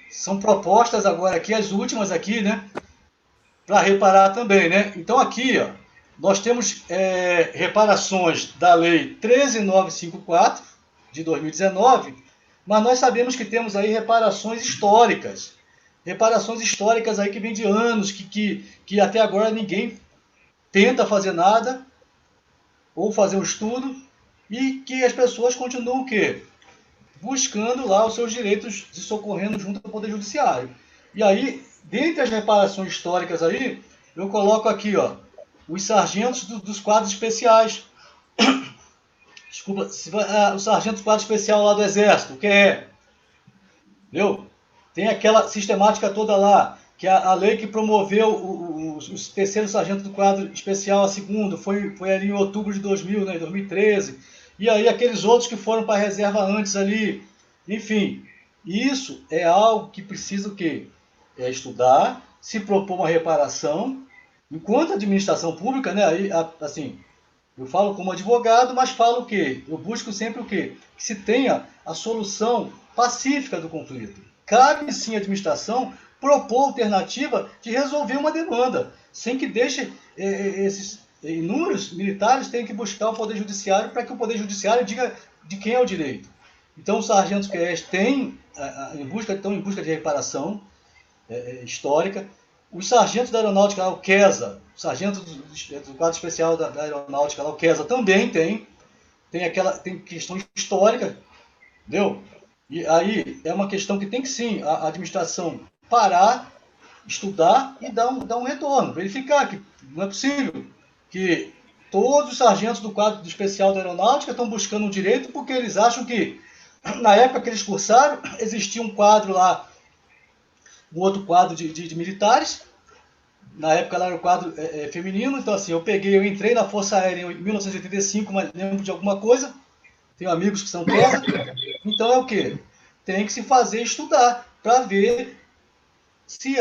São propostas agora aqui, as últimas aqui, né? Para reparar também, né? Então aqui, ó, nós temos reparações da Lei 13.954 de 2019, mas nós sabemos que temos aí reparações históricas. Reparações históricas aí que vêm de anos, que até agora ninguém tenta fazer nada, ou fazer um estudo, e que as pessoas continuam o quê? Buscando lá os seus direitos, se socorrendo junto ao Poder Judiciário. E aí, dentre as reparações históricas aí, eu coloco aqui, ó, os sargentos dos quadros especiais. Desculpa, o sargento do quadro especial lá do Exército, o que é? Entendeu? Tem aquela sistemática toda lá, que a lei que promoveu o terceiro sargento do quadro especial a segundo, foi ali em outubro de 2000, né, 2013. E aí aqueles outros que foram para a reserva antes ali. Enfim, isso é algo que precisa o quê? É estudar, se propor uma reparação, enquanto administração pública, né, aí, assim, eu falo como advogado, mas falo o quê? Eu busco sempre o quê? Que se tenha a solução pacífica do conflito. Cabe sim à administração propor alternativa de resolver uma demanda, sem que deixe esses inúmeros militares tenham que buscar o Poder Judiciário para que o Poder Judiciário diga de quem é o direito. Então, os sargentos QS estão em busca de reparação histórica. Os sargentos da Aeronáutica, o QESA, o sargento do quadro especial da Aeronáutica, o QESA, também tem questão histórica, entendeu? E aí é uma questão que tem que sim a administração parar, estudar e dar um retorno, verificar que não é possível que todos os sargentos do quadro especial da Aeronáutica estão buscando um direito porque eles acham que, na época que eles cursaram, existia um quadro lá, um outro quadro de militares. Na época lá era o quadro feminino, então assim, eu entrei na Força Aérea em 1985, mas lembro de alguma coisa, tenho amigos que são QESA, então é o quê? Tem que se fazer estudar para ver se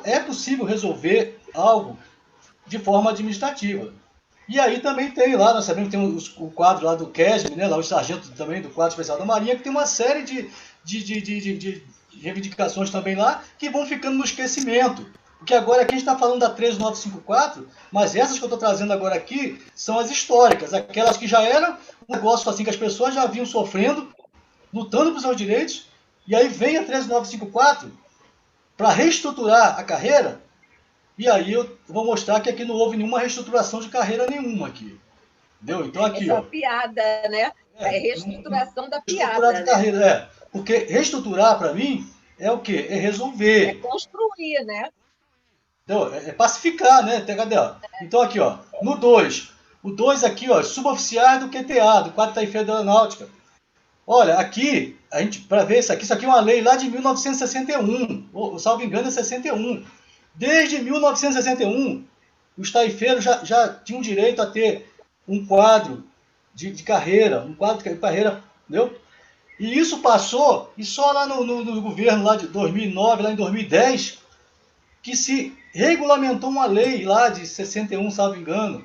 é possível resolver algo de forma administrativa. E aí também tem lá, nós sabemos que tem o quadro lá do CESB, né, lá o sargento também do quadro especial da Marinha, que tem uma série de reivindicações também lá, que vão ficando no esquecimento. Porque agora aqui a gente está falando da 13954, mas essas que eu estou trazendo agora aqui são as históricas, aquelas que já eram um negócio assim que as pessoas já vinham sofrendo, lutando por seus direitos, e aí vem a 13954 para reestruturar a carreira, e aí eu vou mostrar que aqui não houve nenhuma reestruturação de carreira nenhuma aqui. Entendeu? Então aqui, Essa ó. piada, né? É reestruturação da Reestruturar piada, de né? carreira, Porque reestruturar, para mim, é o quê? É É resolver. construir, né? Entendeu? É pacificar, né? Cadê, ó? Então aqui, ó. No 2. O 2 aqui, ó. Suboficiais do QTA, do quadro Taifeiro da Aeronáutica. Olha, aqui, a gente, para ver isso aqui é uma lei lá de 1961. Ou, salvo engano, é 61. Desde 1961, os taifeiros já tinham direito a ter um quadro de carreira, um quadro de carreira, entendeu? E isso passou, e só lá no governo lá de 2009, lá em 2010, que se regulamentou uma lei lá de 61, salvo engano.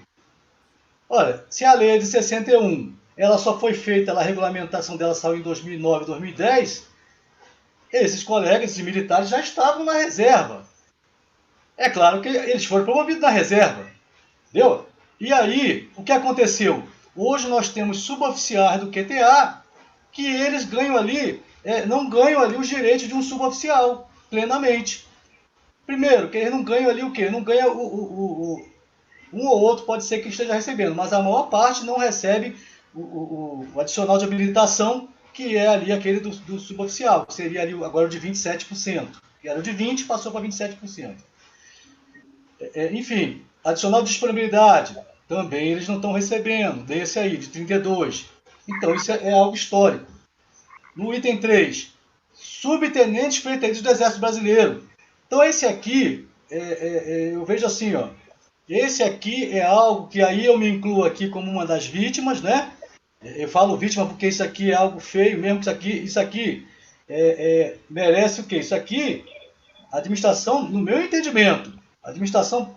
Olha, se a lei é de 61, ela só foi feita, a regulamentação dela saiu em 2009, 2010, esses colegas, esses militares já estavam na reserva. É claro que eles foram promovidos na reserva, entendeu? E aí, o que aconteceu? Hoje nós temos suboficiais do QTA que eles ganham ali, não ganham ali os direitos de um suboficial, plenamente. Primeiro, que eles não ganham ali o quê? Não ganha um ou outro pode ser que esteja recebendo, mas a maior parte não recebe o adicional de habilitação, que é ali aquele do suboficial, que seria ali agora o de 27%. Que era o de 20%, passou para 27%. Enfim, adicional de disponibilidade, também eles não estão recebendo, desse aí, de 32%. Então, isso é algo histórico. No item 3, subtenentes preteridos do Exército Brasileiro. Então, esse aqui, eu vejo assim, ó, esse aqui é algo que aí eu me incluo aqui como uma das vítimas, né? Eu falo vítima porque isso aqui é algo feio mesmo, isso aqui merece o quê? Isso aqui, a administração, no meu entendimento, a administração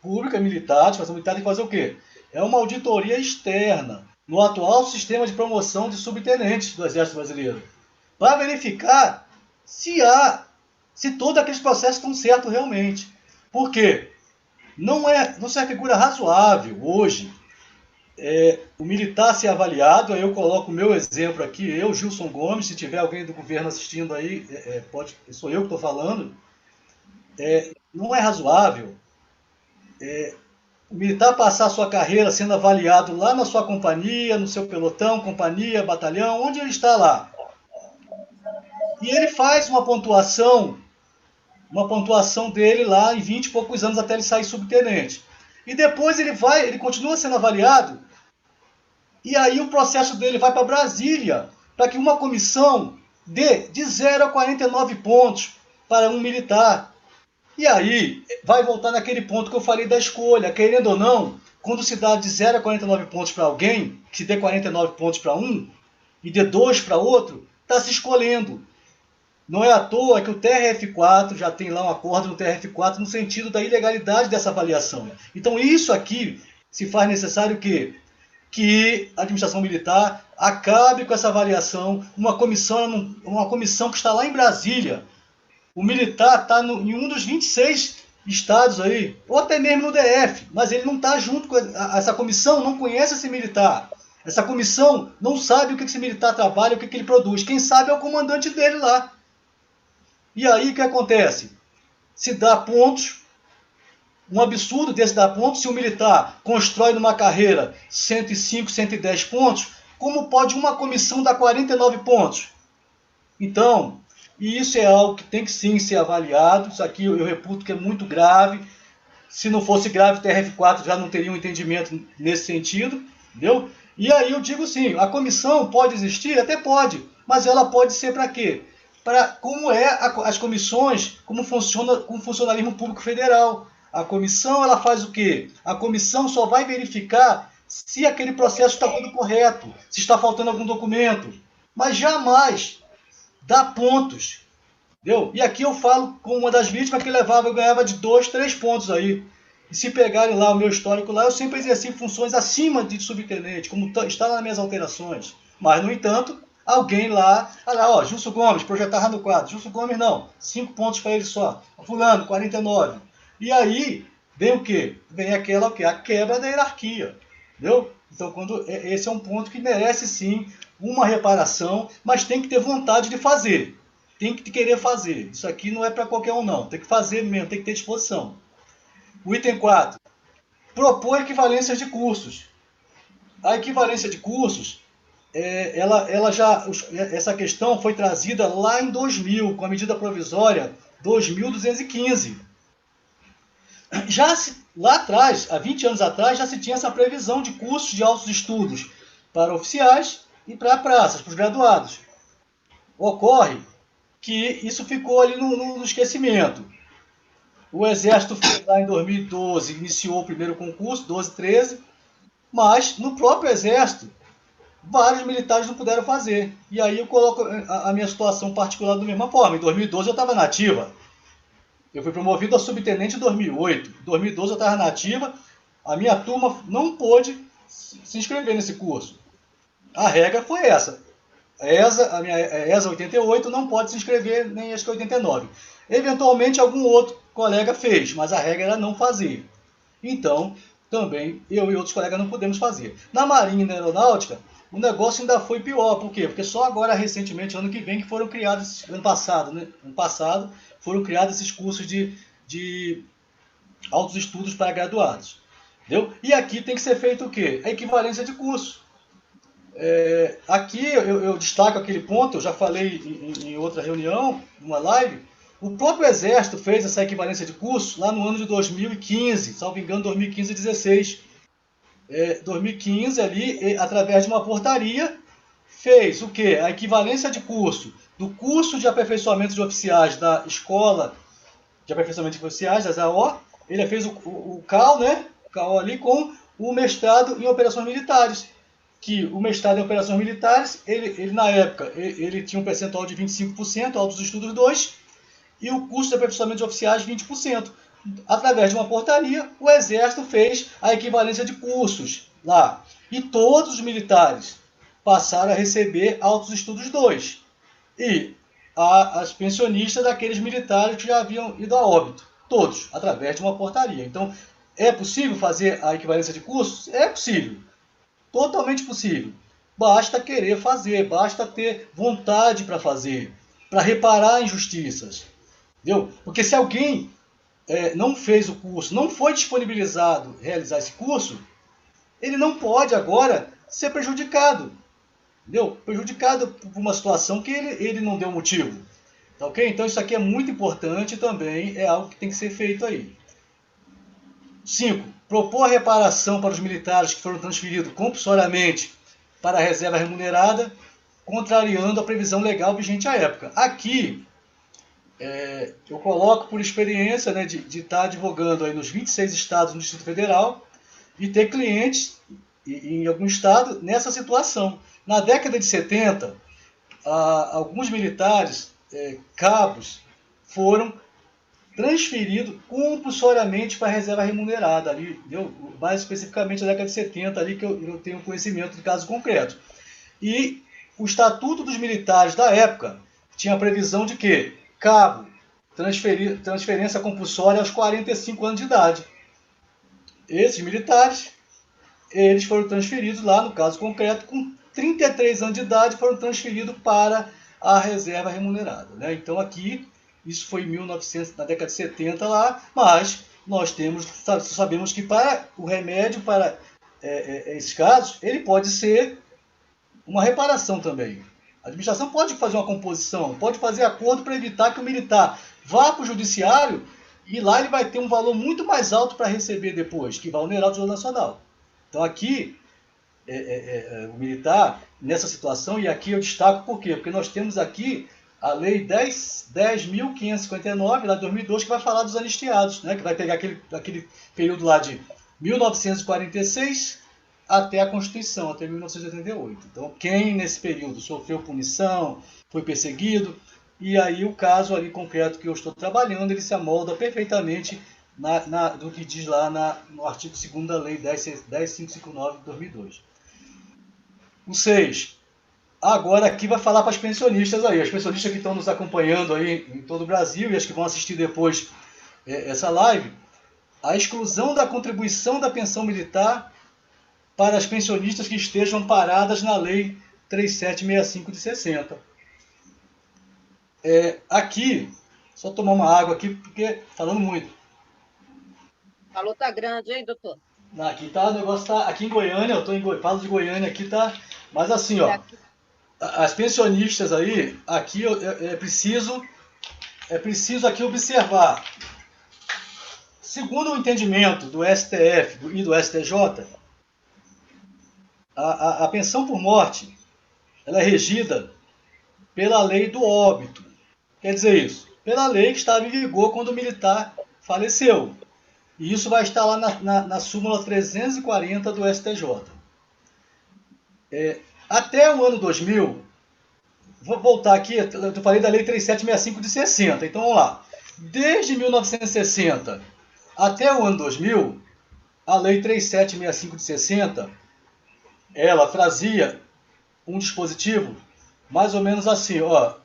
pública militar, a administração militar tem que fazer o quê? É uma auditoria externa no atual sistema de promoção de subtenentes do Exército Brasileiro, para verificar se todos aqueles processos estão certos realmente. Por quê? Não se afigura razoável hoje o militar ser avaliado. Aí eu coloco o meu exemplo aqui, eu, Gilson Gomes, se tiver alguém do governo assistindo aí, sou eu que estou falando. Não é razoável o militar passar a sua carreira sendo avaliado lá na sua companhia, no seu pelotão, companhia, batalhão, onde ele está lá. E ele faz uma pontuação dele lá em 20 e poucos anos até ele sair subtenente. E depois ele continua sendo avaliado, e aí o processo dele vai para Brasília, para que uma comissão dê de 0 a 49 pontos para um militar. E aí vai voltar naquele ponto que eu falei da escolha. Querendo ou não, quando se dá de 0 a 49 pontos para alguém, que se dê 49 pontos para um e dê 2 para outro, está se escolhendo. Não é à toa que o TRF4 já tem lá um acordo no TRF4 no sentido da ilegalidade dessa avaliação. Então isso aqui se faz necessário que a administração militar acabe com essa avaliação, uma comissão que está lá em Brasília. O militar está em um dos 26 estados aí, ou até mesmo no DF, mas ele não está junto com essa comissão, não conhece esse militar. Essa comissão não sabe o que esse militar trabalha, o que ele produz. Quem sabe é o comandante dele lá. E aí o que acontece? Se dá pontos, um absurdo desse dar pontos, se o militar constrói numa carreira 105, 110 pontos, como pode uma comissão dar 49 pontos? Então, isso é algo que tem que sim ser avaliado. Isso aqui eu reputo que é muito grave. Se não fosse grave, o TRF4 já não teria um entendimento nesse sentido, entendeu? E aí eu digo sim, a comissão pode existir? Até pode, mas ela pode ser para quê? Como as comissões, como funciona com o funcionalismo público federal. A comissão, ela faz o quê? A comissão só vai verificar se aquele processo está tudo correto, se está faltando algum documento, mas jamais dá pontos, entendeu? E aqui eu falo com uma das vítimas que eu ganhava de 2, 3 pontos aí. E se pegarem lá o meu histórico lá, eu sempre exerci funções acima de subtenente, como está nas minhas alterações. Mas, no entanto, alguém lá, Gilson Gomes, projetava no quadro. Gilson Gomes não, 5 pontos para ele só. Fulano, 49. E aí, vem o quê? Vem a quebra da hierarquia, entendeu? Então, esse é um ponto que merece, sim, uma reparação, mas tem que ter vontade de fazer. Tem que querer fazer. Isso aqui não é para qualquer um, não. Tem que fazer mesmo, tem que ter disposição. O item 4. Propor equivalências de cursos. A equivalência de cursos, essa questão foi trazida lá em 2000, com a medida provisória 2215. Lá atrás, há 20 anos atrás, já se tinha essa previsão de cursos de altos estudos para oficiais e para praças, para os graduados. Ocorre que isso ficou ali no esquecimento. O Exército fez lá em 2012, iniciou o primeiro concurso, 12, 13, mas no próprio Exército, vários militares não puderam fazer. E aí eu coloco a minha situação particular da mesma forma. Em 2012 eu estava na ativa. Eu fui promovido a subtenente em 2008. Em 2012 eu estava na ativa, a minha turma não pôde se inscrever nesse curso. A regra foi essa. A minha ESA 88 não pode se inscrever, nem acho que 89. Eventualmente algum outro colega fez, mas a regra era não fazer. Então, também eu e outros colegas não podemos fazer. Na Marinha e na Aeronáutica, o negócio ainda foi pior. Por quê? Porque só agora, recentemente, ano que vem, que foram criados, ano passado, foram criados esses cursos de altos estudos para graduados. Entendeu? E aqui tem que ser feito o quê? A equivalência de curso. Aqui eu destaco aquele ponto, eu já falei em outra reunião, numa live. O próprio Exército fez essa equivalência de curso lá no ano de 2015, salvo engano, 2015 e 2016. 2015 ali, através de uma portaria, fez o quê? A equivalência de curso do curso de aperfeiçoamento de oficiais da Escola de Aperfeiçoamento de Oficiais, da ZAO. Ele fez o CAO, né? O CAO ali com o mestrado em operações militares. Que o mestrado em operações militares, ele na época, ele tinha um percentual de 25%, altos estudos 2, e o curso de aperfeiçoamento de oficiais 20%. Através de uma portaria, o Exército fez a equivalência de cursos lá. E todos os militares passaram a receber altos estudos 2. E as pensionistas daqueles militares que já haviam ido a óbito, todos, através de uma portaria. Então, é possível fazer a equivalência de custos? É possível, totalmente possível. Basta querer fazer, basta ter vontade para fazer, para reparar injustiças. Entendeu? Porque se alguém não fez o curso, não foi disponibilizado realizar esse curso, ele não pode agora ser prejudicado. Entendeu? Prejudicado por uma situação que ele não deu motivo. Tá ok? Então isso aqui é muito importante também, é algo que tem que ser feito aí. 5. Propor reparação para os militares que foram transferidos compulsoriamente para a reserva remunerada, contrariando a previsão legal vigente à época. Aqui, eu coloco por experiência, né, de estar advogando aí nos 26 estados do Distrito Federal e ter clientes em algum estado nessa situação. Na década de 70, alguns militares, cabos, foram transferido compulsoriamente para a reserva remunerada, ali, mais especificamente na década de 70, ali que eu tenho conhecimento de caso concreto. E o Estatuto dos Militares da época tinha a previsão de que cabo, transferência compulsória aos 45 anos de idade. Esses militares, eles foram transferidos lá, no caso concreto, com 33 anos de idade, foram transferidos para a reserva remunerada. Né? Então aqui, isso foi em 1900, na década de 70 lá, mas nós sabemos que para o remédio, para esses casos, ele pode ser uma reparação também. A administração pode fazer uma composição, pode fazer acordo para evitar que o militar vá para o judiciário e lá ele vai ter um valor muito mais alto para receber depois, que vai onerar o Tesouro Nacional. Então aqui, o militar, nessa situação, e aqui eu destaco por quê? Porque nós temos aqui a Lei 10.559, lá de 2002, que vai falar dos anistiados, né? Que vai pegar aquele período lá de 1946 até a Constituição, até 1988. Então, quem nesse período sofreu punição, foi perseguido, e aí o caso ali concreto que eu estou trabalhando, ele se amolda perfeitamente do que diz lá no artigo 2º da Lei 10.559 de 2002. O 6. Agora aqui vai falar para as pensionistas aí, as pensionistas que estão nos acompanhando aí em todo o Brasil e as que vão assistir depois essa live, a exclusão da contribuição da pensão militar para as pensionistas que estejam paradas na Lei 3765 de 60. Aqui, só tomar uma água aqui, porque falando muito. O valor tá grande, hein, doutor? Aqui tá, o negócio tá, aqui em Goiânia, eu estou em falo de Goiânia, aqui tá, mas assim, ó, as pensionistas aí, aqui é preciso aqui observar. Segundo o entendimento do STF e do STJ, a pensão por morte, ela é regida pela lei do óbito. Quer dizer isso? Pela lei que estava em vigor quando o militar faleceu. E isso vai estar lá na súmula 340 do STJ. Até o ano 2000, vou voltar aqui, eu falei da lei 3765 de 60, então vamos lá. Desde 1960 até o ano 2000, a lei 3765 de 60, ela trazia um dispositivo mais ou menos assim, ó,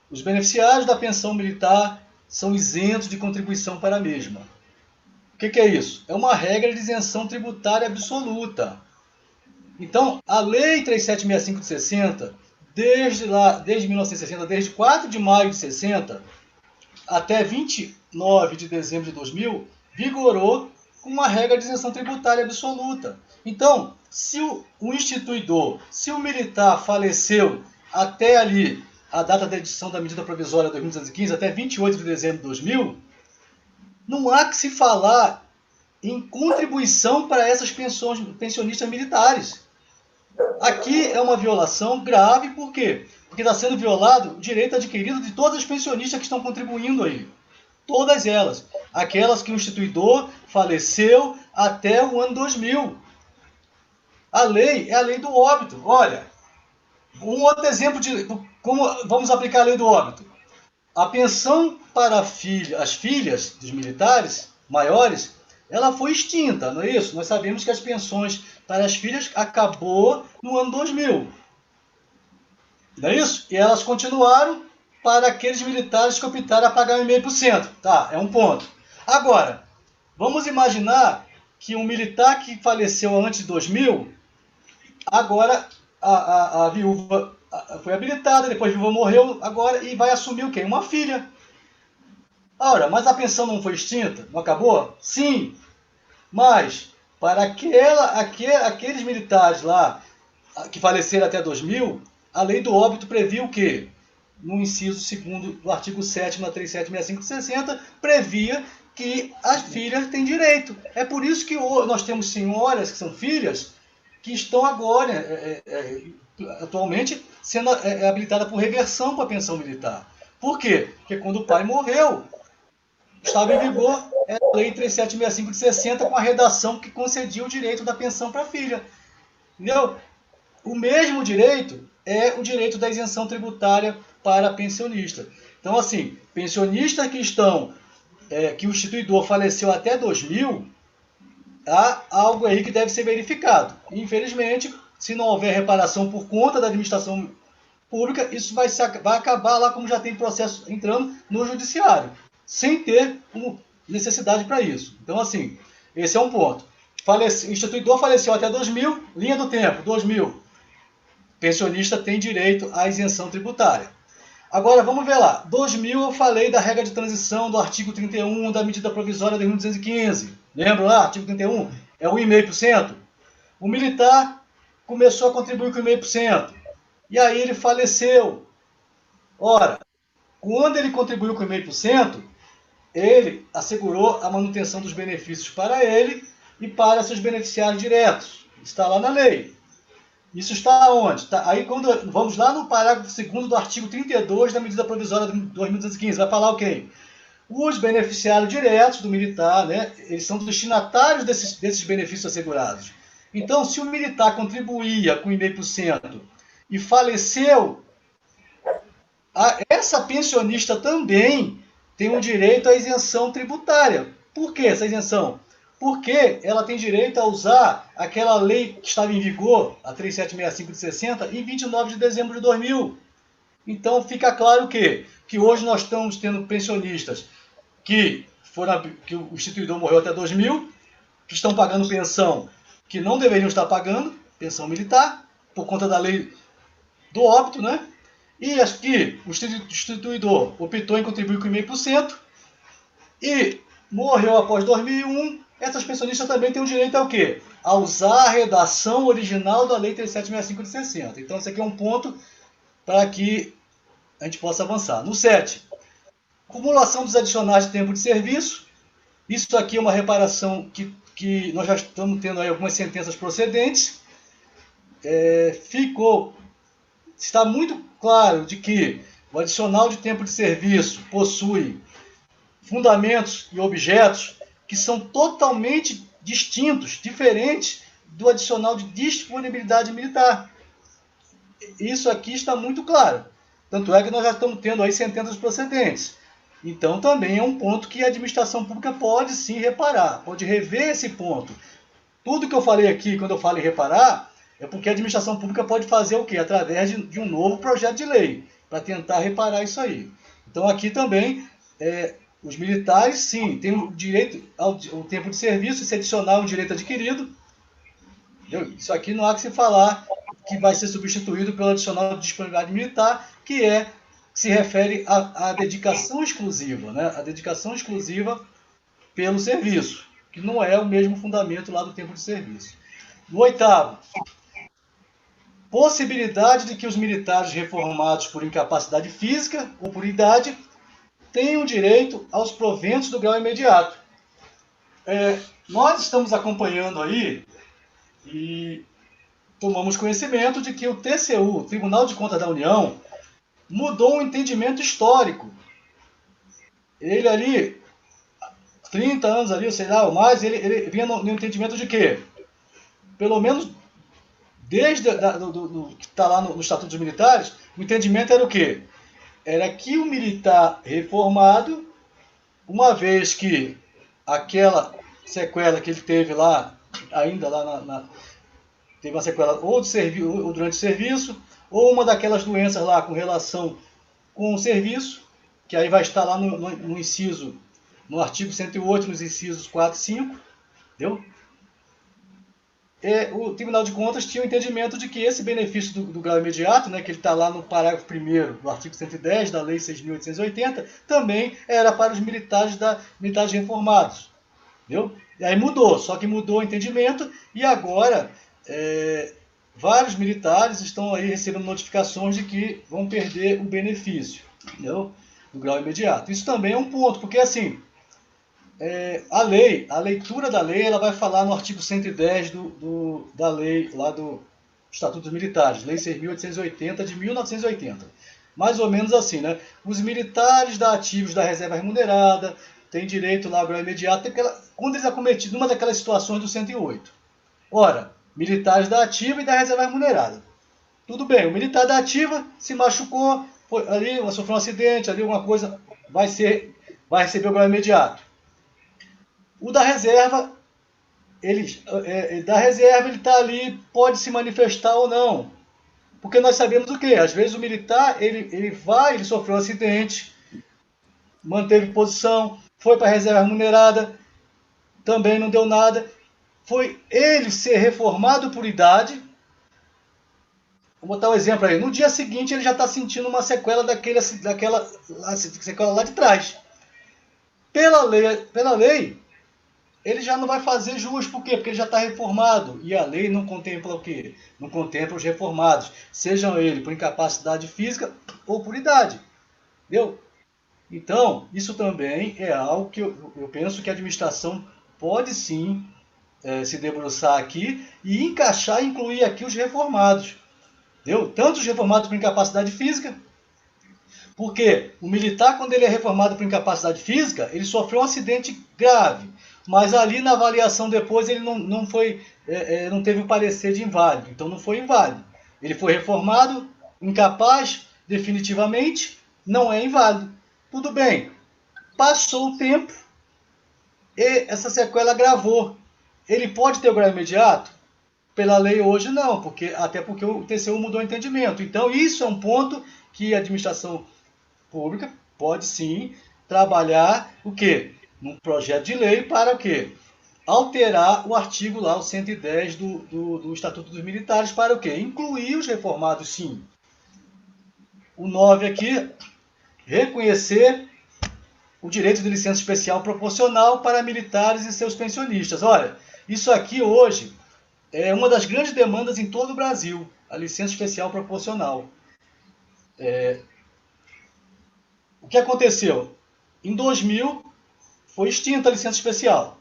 os beneficiários da pensão militar são isentos de contribuição para a mesma. O que é isso? É uma regra de isenção tributária absoluta. Então, a Lei 3765 de 60, desde 1960, desde 4 de maio de 60 até 29 de dezembro de 2000, vigorou com uma regra de isenção tributária absoluta. Então, se o instituidor, se o militar faleceu até ali, a data da edição da medida provisória 2215, até 28 de dezembro de 2000, não há que se falar em contribuição para essas pensionistas militares. Aqui é uma violação grave, por quê? Porque está sendo violado o direito adquirido de todas as pensionistas que estão contribuindo aí. Todas elas. Aquelas que o instituidor faleceu até o ano 2000. A lei é a lei do óbito. Olha, um outro exemplo de como vamos aplicar a lei do óbito. A pensão para as filhas dos militares maiores, ela foi extinta, não é isso? Nós sabemos que as pensões para as filhas acabou no ano 2000. Não é isso? E elas continuaram para aqueles militares que optaram a pagar 1,5%. Tá, é um ponto. Agora, vamos imaginar que um militar que faleceu antes de 2000, agora a viúva foi habilitada, depois a viúva morreu, agora e vai assumir o quê? Uma filha. Ora, mas a pensão não foi extinta? Não acabou? Sim, mas para aqueles militares lá que faleceram até 2000, a lei do óbito previa o quê? No inciso 2º do artigo 7º da 3765 de 60, previa que as filhas têm direito. É por isso que nós temos senhoras que são filhas que estão agora, atualmente, sendo habilitadas por reversão para a pensão militar. Por quê? Porque quando o pai morreu, estava em vigor a Lei 3765 de 60, com a redação que concedia o direito da pensão para a filha. Entendeu? O mesmo direito é o direito da isenção tributária para pensionista. Então, assim, pensionistas que estão, que o instituidor faleceu até 2000, há algo aí que deve ser verificado. Infelizmente, se não houver reparação por conta da administração pública, isso vai acabar lá, como já tem processo entrando no judiciário, sem ter necessidade para isso. Então, assim, esse é um ponto. O instituidor faleceu até 2000, linha do tempo, 2000. Pensionista tem direito à isenção tributária. Agora, vamos ver lá. 2000 eu falei da regra de transição do artigo 31 da medida provisória de 1215. Lembra lá? Artigo 31. É o 1,5%. O militar começou a contribuir com 1,5%. E aí ele faleceu. Ora, quando ele contribuiu com 1,5%, ele assegurou a manutenção dos benefícios para ele e para seus beneficiários diretos. Está lá na lei. Isso está onde? Aí, quando vamos lá no parágrafo 2º do artigo 32 da medida provisória de 2215, vai falar o quê? Os beneficiários diretos do militar, né, eles são destinatários desses benefícios assegurados. Então, se o militar contribuía com 1,5% e faleceu, essa pensionista também tem o direito à isenção tributária. Por que essa isenção? Porque ela tem direito a usar aquela lei que estava em vigor, a 3765 de 60, em 29 de dezembro de 2000. Então fica claro que hoje nós estamos tendo pensionistas que o instituidor morreu até 2000, que estão pagando pensão que não deveriam estar pagando, pensão militar, por conta da lei do óbito, né? E as que o instituidor optou em contribuir com 0,5% e morreu após 2001, essas pensionistas também têm o direito ao quê? A usar a redação original da Lei 3765 de 60. Então, esse aqui é um ponto para que a gente possa avançar. No 7, acumulação dos adicionais de tempo de serviço. Isso aqui é uma reparação que nós já estamos tendo aí algumas sentenças procedentes. Está muito claro de que o adicional de tempo de serviço possui fundamentos e objetos que são totalmente distintos, diferentes do adicional de disponibilidade militar. Isso aqui está muito claro. Tanto é que nós já estamos tendo aí sentenças procedentes. Então também é um ponto que a administração pública pode sim reparar, pode rever esse ponto. Tudo que eu falei aqui, quando eu falo em reparar, é porque a administração pública pode fazer o quê? Através de um novo projeto de lei, para tentar reparar isso aí. Então aqui também, os militares, sim, têm o direito ao tempo de serviço, esse adicional é um direito adquirido. Entendeu? Isso aqui não há que se falar que vai ser substituído pelo adicional de disponibilidade militar, que se refere à dedicação exclusiva, né? A dedicação exclusiva pelo serviço, que não é o mesmo fundamento lá do tempo de serviço. No 8º, possibilidade de que os militares reformados por incapacidade física ou por idade tenham direito aos proventos do grau imediato. Nós estamos acompanhando aí e tomamos conhecimento de que o TCU, Tribunal de Contas da União, mudou o entendimento histórico. Ele ali, 30 anos ali, sei lá, ou mais, ele vinha no entendimento de quê? Pelo menos desde do que está lá no Estatuto dos Militares, o entendimento era o quê? Era que o militar reformado, uma vez que aquela sequela que ele teve lá, ainda lá teve uma sequela ou durante o serviço, ou uma daquelas doenças lá com relação com o serviço, que aí vai estar lá no inciso, no artigo 108, nos incisos 4 e 5, entendeu? O Tribunal de Contas tinha o entendimento de que esse benefício do grau imediato, né, que ele está lá no parágrafo 1º do artigo 110 da Lei 6.880, também era para os militares reformados. Entendeu? E aí mudou, só que mudou o entendimento e agora vários militares estão aí recebendo notificações de que vão perder o benefício, entendeu? Do grau imediato. Isso também é um ponto, porque assim, a leitura da lei, ela vai falar no artigo 110 da lei lá do Estatuto dos Militares, Lei 6.880 de 1980. Mais ou menos assim, né? Os militares da ativos da reserva remunerada têm direito lá ao grau imediato, quando eles acometidos numa daquelas situações do 108. Ora, militares da ativa e da reserva remunerada. Tudo bem, o militar da ativa se machucou, ali sofreu um acidente, ali alguma coisa, vai receber o grau imediato. O da reserva, ele está ali, pode se manifestar ou não. Porque nós sabemos o quê? Às vezes o militar, ele sofreu um acidente, manteve posição, foi para a reserva remunerada, também não deu nada. Foi ele ser reformado por idade. Vou botar um exemplo aí. No dia seguinte ele já está sentindo uma sequela daquela sequela lá de trás. Pela lei, ele já não vai fazer jus. Por quê? Porque ele já está reformado. E a lei não contempla o quê? Não contempla os reformados. Sejam eles por incapacidade física ou por idade. Entendeu? Então, isso também é algo que eu penso que a administração pode sim se debruçar aqui e encaixar, incluir aqui os reformados. Entendeu? Tanto os reformados por incapacidade física, porque o militar, quando ele é reformado por incapacidade física, ele sofreu um acidente grave, mas ali na avaliação depois ele não teve o parecer de inválido, então não foi inválido. Ele foi reformado, incapaz, definitivamente, não é inválido. Tudo bem, passou o tempo e essa sequela agravou. Ele pode ter o grau imediato? Pela lei hoje não, até porque o TCU mudou o entendimento. Então isso é um ponto que a administração pública pode sim trabalhar o quê? Num projeto de lei para o quê? Alterar o artigo lá, o 110 do Estatuto dos Militares para o quê? Incluir os reformados sim. O 9 aqui, reconhecer o direito de licença especial proporcional para militares e seus pensionistas. Olha, isso aqui hoje é uma das grandes demandas em todo o Brasil, a licença especial proporcional. O que aconteceu? Em 2000, foi extinta a licença especial.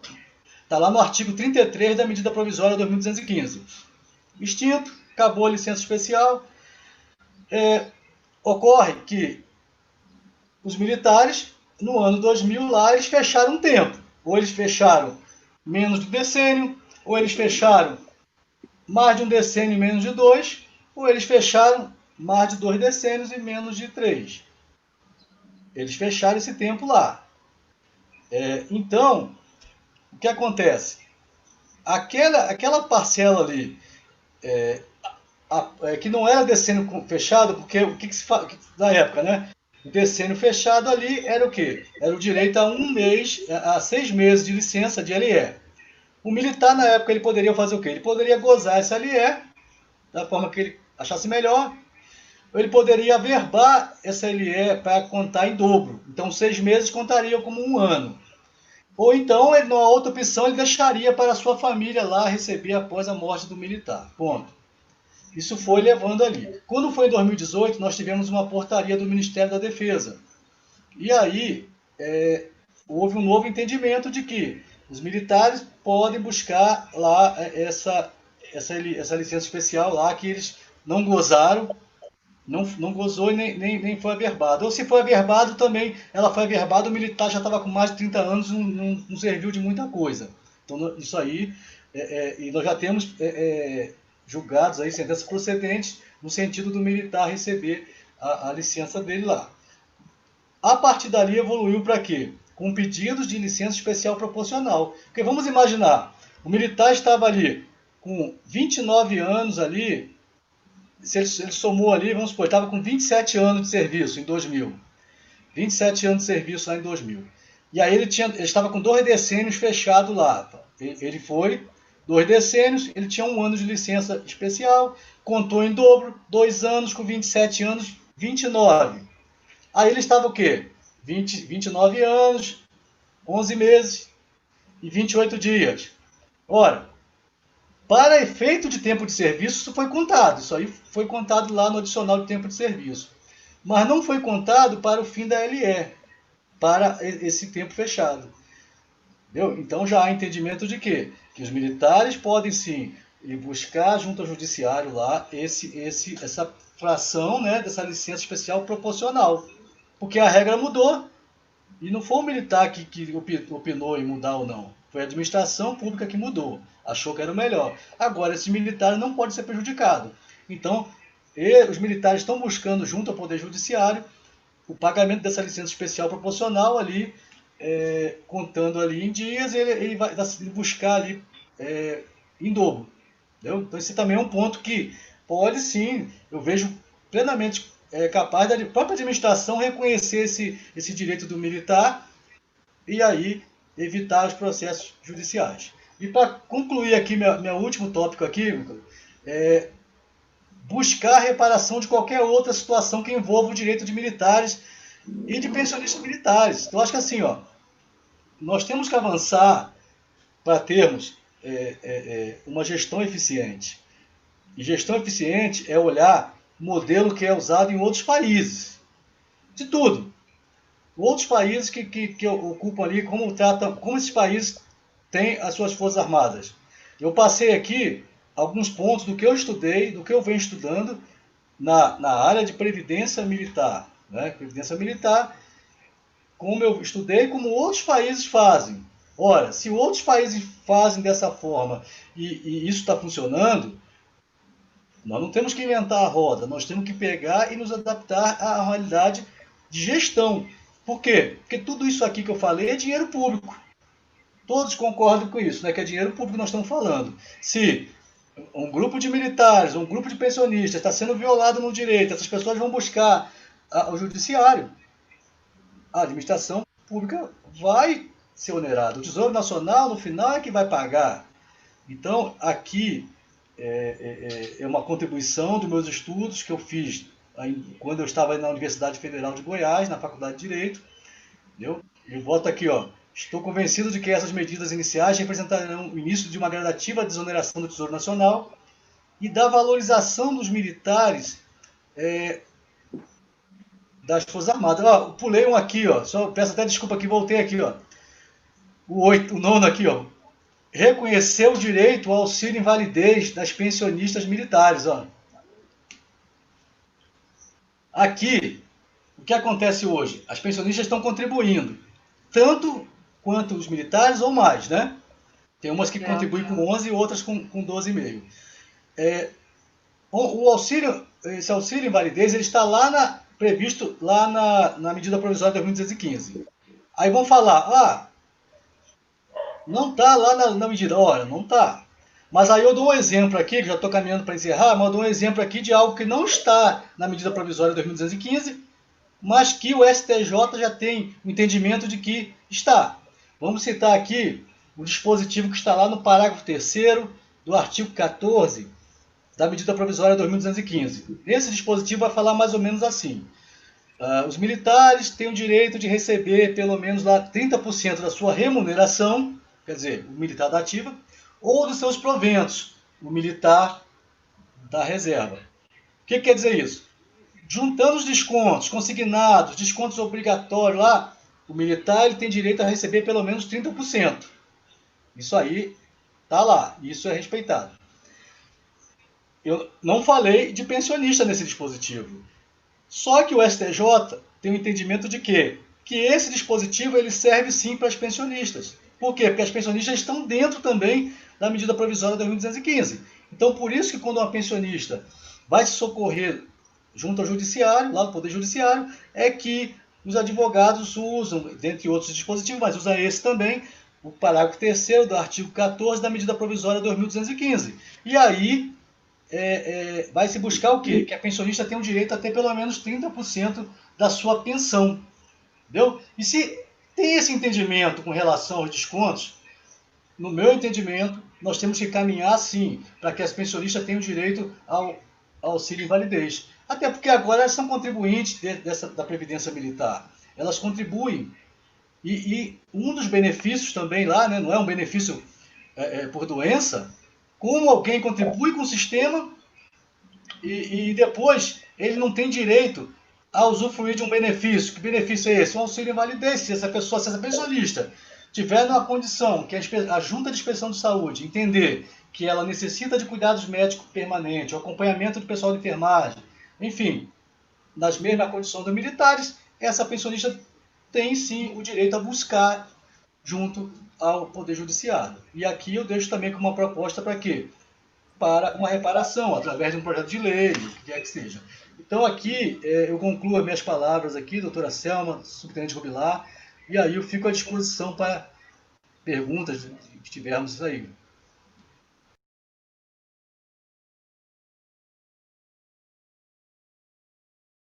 Está lá no artigo 33 da medida provisória 2215. Extinto, acabou a licença especial. Ocorre que os militares, no ano 2000, lá eles fecharam um tempo. Ou eles fecharam menos de um decênio, ou eles fecharam mais de um decênio e menos de 2, ou eles fecharam mais de 2 decênios e menos de 3. Eles fecharam esse tempo lá. Então, o que acontece? Aquela parcela ali, que não era decênio fechado, porque o que se faz na época, né? O decênio fechado ali era o quê? Era o direito a 1 mês, a 6 meses de licença de LE. O militar, na época, ele poderia fazer o quê? Ele poderia gozar esse LE, da forma que ele achasse melhor, ou ele poderia averbar essa LE para contar em dobro. Então, 6 meses contariam como 1 ano. Ou então, numa outra opção, ele deixaria para a sua família lá receber após a morte do militar. Ponto. Isso foi levando ali. Quando foi em 2018, nós tivemos uma portaria do Ministério da Defesa. E aí, houve um novo entendimento de que os militares podem buscar lá essa licença especial lá, que eles não gozaram, não gozou e nem foi averbado. Ou se foi averbado também, ela foi averbada, o militar já estava com mais de 30 anos, não serviu de muita coisa. Então, isso aí, e nós já temos julgados aí, sentenças procedentes, no sentido do militar receber a licença dele lá. A partir dali evoluiu para quê? Com pedidos de licença especial proporcional. Porque vamos imaginar, o militar estava ali com 29 anos ali, se ele somou ali, vamos supor, estava com 27 anos de serviço em 2000. 27 anos de serviço lá em 2000. E aí ele estava com 2 decênios fechado lá. Ele foi, 2 decênios, ele tinha 1 ano de licença especial, contou em dobro, 2 anos com 27 anos, 29. Aí ele estava o quê? 29 anos, 11 meses e 28 dias. Ora, para efeito de tempo de serviço, isso foi contado. Isso aí foi contado lá no adicional de tempo de serviço. Mas não foi contado para o fim da LE, para esse tempo fechado. Entendeu? Então já há entendimento de quê? Que os militares podem sim ir buscar junto ao judiciário lá essa fração, né, dessa licença especial proporcional. Porque a regra mudou e não foi o militar que opinou em mudar ou não. Foi a administração pública que mudou. Achou que era o melhor. Agora, esse militar não pode ser prejudicado. Então, os militares estão buscando, junto ao Poder Judiciário, o pagamento dessa licença especial proporcional ali, contando ali em dias, ele vai buscar ali em dobro. Entendeu? Então, esse também é um ponto que pode sim, eu vejo plenamente capaz da própria administração reconhecer esse direito do militar e aí evitar os processos judiciais. E para concluir aqui, meu último tópico aqui, buscar a reparação de qualquer outra situação que envolva o direito de militares e de pensionistas militares. Então, acho que assim, nós temos que avançar para termos uma gestão eficiente. E gestão eficiente é olhar o modelo que é usado em outros países. De tudo. Outros países que ocupam ali, como esses países têm as suas forças armadas. Eu passei aqui alguns pontos do que eu estudei, do que eu venho estudando na área de previdência militar. Né? Previdência militar, como eu estudei, como outros países fazem. Ora, se outros países fazem dessa forma e isso está funcionando, nós não temos que inventar a roda, nós temos que pegar e nos adaptar à realidade de gestão. Por quê? Porque tudo isso aqui que eu falei é dinheiro público. Todos concordam com isso, né? Que é dinheiro público que nós estamos falando. Se um grupo de militares, um grupo de pensionistas está sendo violado no direito, essas pessoas vão buscar o judiciário. A administração pública vai ser onerada. O Tesouro Nacional, no final, é que vai pagar. Então, aqui é uma contribuição dos meus estudos que eu fiz quando eu estava na Universidade Federal de Goiás, na Faculdade de Direito. Entendeu? Eu boto aqui, estou convencido de que essas medidas iniciais representarão o início de uma gradativa desoneração do Tesouro Nacional e da valorização dos militares das Forças Armadas. Pulei um aqui, só peço até desculpa que voltei aqui, o nono aqui, reconhecer o direito ao auxílio invalidez das pensionistas militares, Aqui, o que acontece hoje? As pensionistas estão contribuindo, tanto quanto os militares ou mais, né? Tem umas que contribuem com 11 e outras com 12,5. Esse auxílio invalidez, ele está lá previsto lá na medida provisória de 2215. Aí vão falar, não está lá na medida. Ora, não está. Mas aí eu dou um exemplo aqui, que já estou caminhando para encerrar, mas eu dou um exemplo aqui de algo que não está na medida provisória de 2215, mas que o STJ já tem o entendimento de que está. Vamos citar aqui o dispositivo que está lá no parágrafo 3º do artigo 14 da medida provisória 2215. Esse dispositivo vai falar mais ou menos assim. Os militares têm o direito de receber pelo menos lá 30% da sua remuneração, quer dizer, o militar da ativa, ou dos seus proventos, o militar da reserva. O que quer dizer isso? Juntando os descontos consignados, descontos obrigatórios lá, o militar ele tem direito a receber pelo menos 30%. Isso aí está lá, isso é respeitado. Eu não falei de pensionista nesse dispositivo. Só que o STJ tem o entendimento de que esse dispositivo ele serve sim para as pensionistas. Por quê? Porque as pensionistas estão dentro também da medida provisória de 2215. Então, por isso que quando uma pensionista vai se socorrer junto ao judiciário, lá no Poder Judiciário, é que os advogados usam, dentre outros dispositivos, mas usa esse também, o parágrafo 3º do artigo 14 da medida provisória 2215. E aí vai se buscar o quê? Que a pensionista tenha o direito a ter pelo menos 30% da sua pensão. Entendeu? E se tem esse entendimento com relação aos descontos, no meu entendimento, nós temos que caminhar sim para que as pensionistas tenham direito ao auxílio invalidez. Até porque agora elas são contribuintes da Previdência Militar. Elas contribuem. E um dos benefícios também lá, né, não é um benefício por doença, como alguém contribui com o sistema e depois ele não tem direito a usufruir de um benefício. Que benefício é esse? Um auxílio invalidez. Se essa pensionista tiver numa condição que a Junta de Inspeção de Saúde entender que ela necessita de cuidados médicos permanentes, o acompanhamento do pessoal de enfermagem, enfim, nas mesmas condições dos militares, essa pensionista tem sim o direito a buscar junto ao Poder Judiciário. E aqui eu deixo também como uma proposta para quê? Para uma reparação, através de um projeto de lei, o que quer que seja. Então aqui eu concluo as minhas palavras aqui, doutora Selma, subtenente Rubilar, e aí eu fico à disposição para perguntas que tivermos aí.